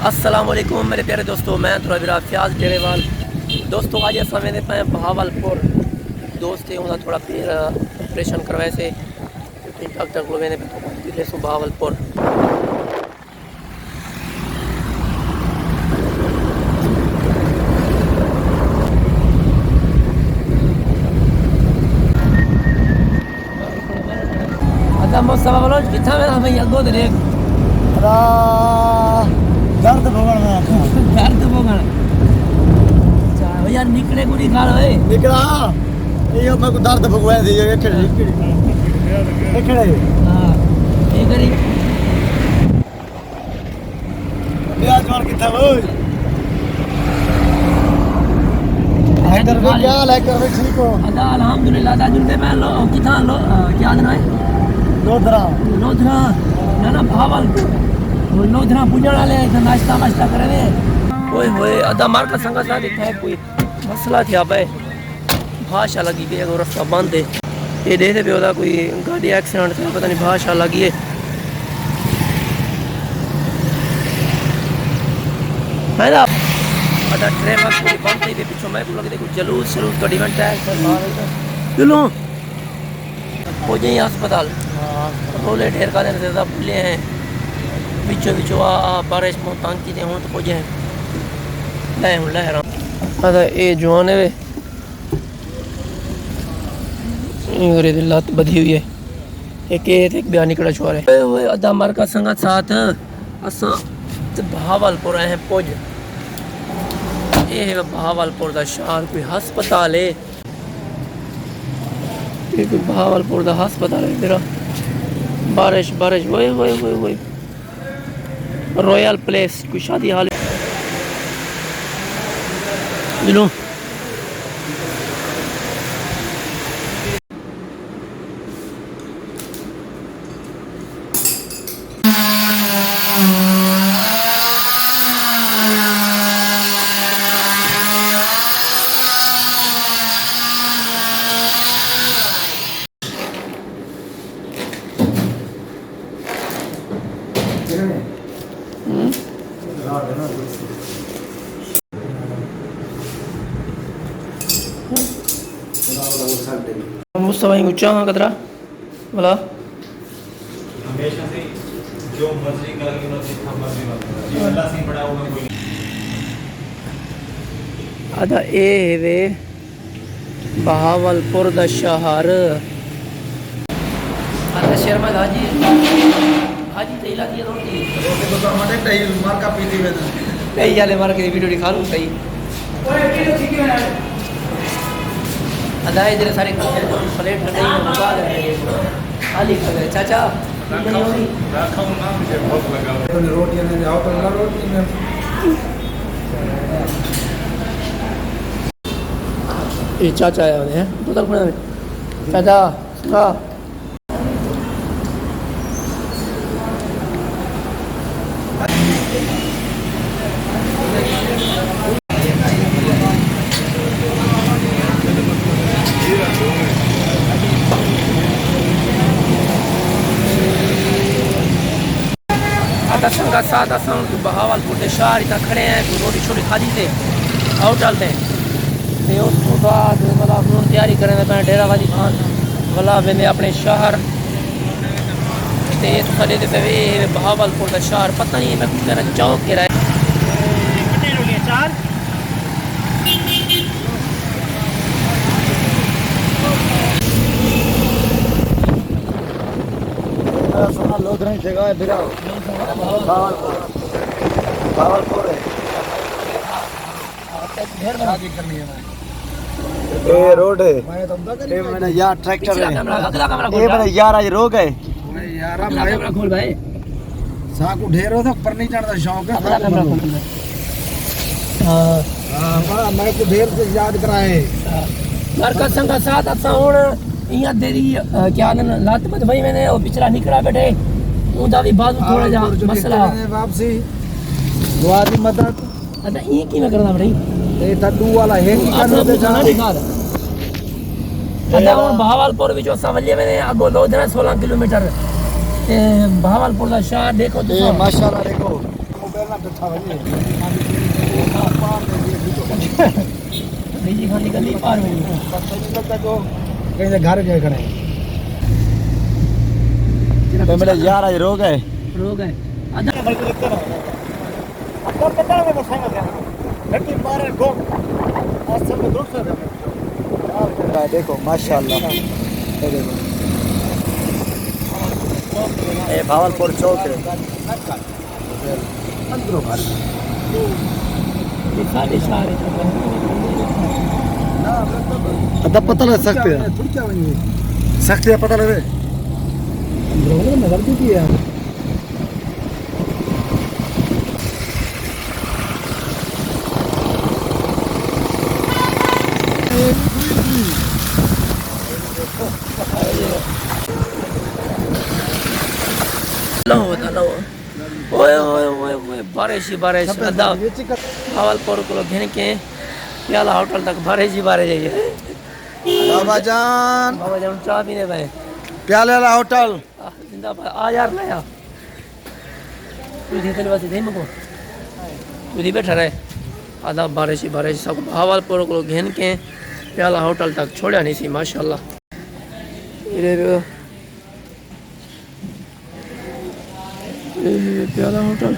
अस्सलाम वालेकुम मेरे प्यारे दोस्तों, मैं तुरा फ्याज डेरेवाल। दोस्तों आज अस वेंदे पे बहावलपुर। दोस्त थोड़ा पैर ऑपरेशन करवाए से डॉक्टर को वेंदे पे तो बहावलपुर। अदा मुस्तफा बोलो किथा में हमें यगो दे दर्द भगवान दर्द भोगण अच्छा यार निकले को नहीं खा रहे निकला ये मैं को दर्द भगवान दी ये खड़े हां ये करी प्याज मार के था ओए हैकर में क्या हैकर में ठीक हो अदा अल्हम्दुलिल्लाह दा जुंदे में लो किथा लो क्या देना है लोधरा ना भावलपुर लोधरा पुजण वाले नाश्ता वाश्ता करे ओए होए अदा मार का संगा साथ है कोई मसला थिया पे भाषा लगी पे अगर रास्ता बंद है ये देखे पे ओदा कोई गाड़ी एक्सीडेंट था पता नहीं भाषा लगी है ना अदा ट्रेन कोई बंद थी पीछे मैं को लगे कुछ जलूस गाड़ी में टैग पर मार चलो पहुंचे अस्पताल रोले ढेर का देने से भूले हैं बिचो बिचो बारिश में तंग की हूँ तो पहुंचे लह हूँ लह रहा अदा ये जवान है वे लत बधी हुई है एक बयान निकला छुआ रहे अदा मर का संगत साथ असा बहावलपुर आए हैं पुज ये है बहावलपुर का शहर कोई हस्पताल है ये कोई बहावलपुर का हस्पताल है मेरा बारिश वही रॉयल प्लेस कोई शादी हाल लो मुस्तफा ऊंचा हाँ कतरा बोला हमेशा से जो मर्जी करेंगे ना जितना मर्जी जी अल्लाह से बड़ा होगा कोई अदा ए वे बहावलपुर दा शहर अदा शर्मा हाजी तेला दिया रोटी तो हमारे टही मार का पीती में कई जाले मार के वीडियो दिखा लूं सही अदा इधर सारे प्लेट लगाई लगा दे खाली कर चाचा रखा हूं ना मुझे बहुत लगा रोटी ने आओ तो रोटी में ये चाचा आया है तो तक में चाचा का संगा साथ बहावलपुर के शहर इतना खड़े हैं रोटी छोटी खादी थे आउट डालते हैं उस बाद मतलब तैयारी करें मैं डेरा वाली खान वाला वेंदे अपने शहर खड़े पे बहावलपुर का शहर पता नहीं मैं कुछ कहना चौक के रहा लोधरा जगह है मेरा बहावलपुर है शादी करनी है ये रोड है ये मैंने यार ट्रैक्टर है ये मैंने यार आज रोग है यार भाई खोल भाई साकू ढेर हो तो पर नहीं चढ़ता शौक है हां मैं को ढेर से याद कराए घर का संग साथ असा हुन इया तेरी क्या न लात मत भाई मैंने वो पिछला निकला बैठे उदा भी बाजू थोड़ा जा मसला वापसी दुआ दी मदद अच्छा ये की मैं करना भाई ये तड्डू वाला है की करने दे जा दिखा अच्छा और बहावलपुर भी जो सवलिया में आगो लोधरा 16 किलोमीटर बहावलपुर का शहर देखो तो माशाल्लाह देखो जी खाली गली पार में कहीं घर गए खड़े तो मेरे यार आज रोग है रोग है आधा देखो माशाल्लाह ये देखो ये भावलपुर चौक है साढ़े चार अदा पता लग सकते हैं पता लगे नजर दी यार लो ओए ओए ओए ओए बारिश ही बारिश अदा भावलपुर को घेन के प्याला होटल तक बारिश ही बारिश है बाबा जान चाय पीने गए प्याले वाला होटल जिंदाबाद आ यार नया तुझे तेरे पास नहीं मको तुझे बैठा रहे आधा बारिश ही बारिश सब भावलपुर को घेन के प्याला होटल तक छोड़ा नहीं सी माशाल्लाह प्याला होटल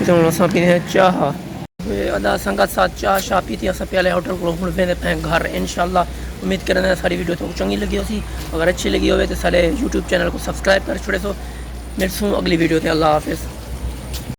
इतना असां पीने हैं चाह अदा संगत साथ चाह शाह पीती असां प्याले होटल को हुण वेंदे पे घर इंशाल्लाह उम्मीद करने सारी वीडियो तो चंगी लगी होसी अगर अच्छी लगी हो तो सारे यूट्यूब चैनल को सब्सक्राइब कर छोड़े सो मिलसूं अगली वीडियो ते अल्लाह हाफिज़।